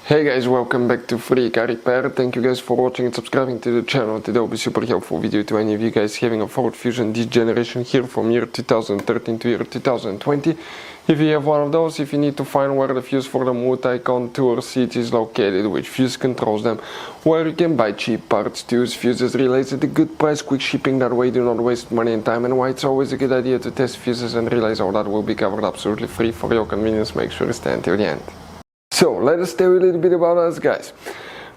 Hey guys, welcome back to Free Car Repair. Thank you guys for watching and subscribing to the channel. Today will be super helpful video to any of you guys having a Ford Fusion this generation here from year 2013 to year 2020. If you have one of those, if you need to find where the fuse for the multi-contour seats is located, which fuse controls them, where you can buy cheap parts, tools, fuses, relays at a good price, quick shipping, that way do not waste money and time, and why it's always a good idea to test fuses and relays, all that will be covered absolutely free for your convenience. Make sure to stay until the end. So let us tell you a little bit about us, guys.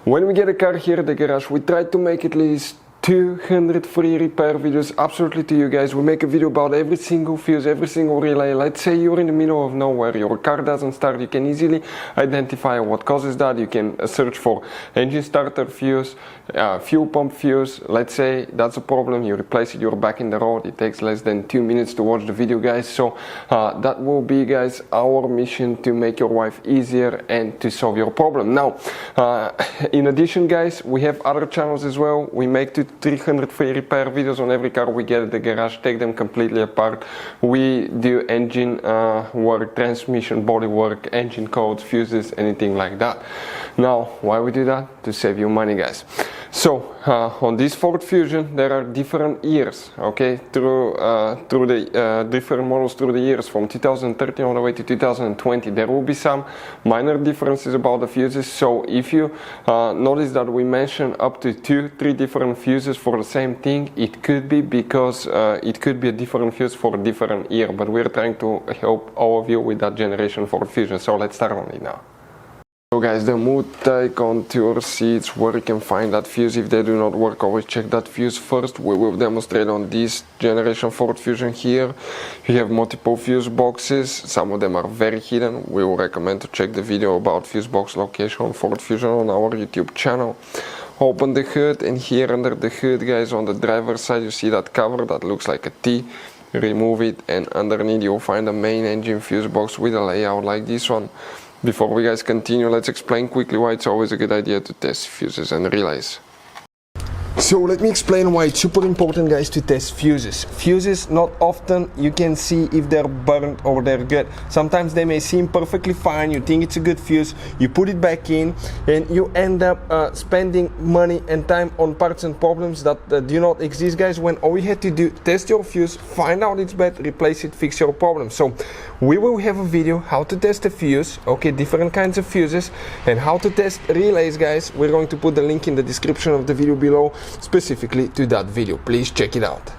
When we get a car here at the garage, we try to make at least 200 free repair videos absolutely to you guys. We make a video about every single fuse, every single relay. Let's say you're in the middle of nowhere, your car doesn't start, you can easily identify what causes that. You can search for engine starter fuse, fuel pump fuse. Let's say that's a problem, you replace it, you're back in the road. It takes less than 2 minutes to watch the video, guys. So that will be, guys, our mission to make your life easier and to solve your problem. Now, in addition, guys, we have other channels as well. We make 300 free repair videos on every car we get at the garage, take them completely apart. We do engine work, transmission, body work, engine codes, fuses, anything like that. Now, why we do that? To save you money, guys. So on this Ford Fusion there are different years, okay, through the different models through the years from 2013 all the way to 2020. There will be some minor differences about the fuses, so if you notice that we mention up to 2-3 different fuses for the same thing, it could be because it could be a different fuse for a different year, but we're trying to help all of you with that generation Ford Fusion. So let's start on it now. So guys, the multi-contour seats, where you can find that fuse. If they do not work, always check that fuse first. We will demonstrate on this generation Ford Fusion here. You have multiple fuse boxes, some of them are very hidden. We will recommend to check the video about fuse box location on Ford Fusion on our YouTube channel. Open the hood, and here under the hood, guys, on the driver's side you see that cover that looks like a T. Remove it, and underneath you'll find the main engine fuse box with a layout like this one. Before we guys continue, let's explain quickly why it's always a good idea to test fuses and relays. So let me explain why it's super important, guys, to test fuses. Fuses, not often you can see if they're burnt or they're good. Sometimes they may seem perfectly fine, you think it's a good fuse, you put it back in, and you end up spending money and time on parts and problems that do not exist, guys, when all you had to do, test your fuse, find out it's bad, replace it, fix your problem. So we will have a video how to test a fuse, okay, different kinds of fuses, and how to test relays, guys. We're going to put the link in the description of the video below specifically to that video. Please check it out.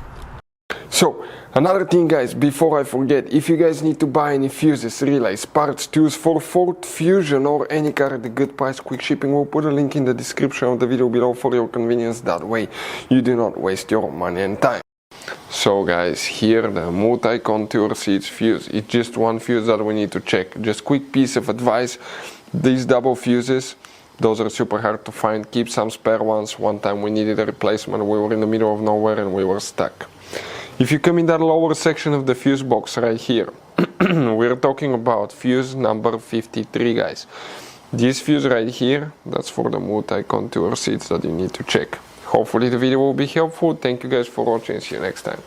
So another thing, guys, before I forget, if you guys need to buy any fuses, relays, parts, tools for Ford Fusion or any car at a good price, quick shipping, we'll put a link in the description of the video below for your convenience. That way you do not waste your money and time. So guys, here the multi-contour seats fuse, it's just one fuse that we need to check. Just quick piece of advice, these double fuses, those are super hard to find. Keep some spare ones. One time we needed a replacement, we were in the middle of nowhere and we were stuck. If you come in that lower section of the fuse box right here, we're talking about fuse number 53, guys. This fuse right here, that's for the multi-contour seats that you need to check. Hopefully the video will be helpful. Thank you guys for watching, see you next time.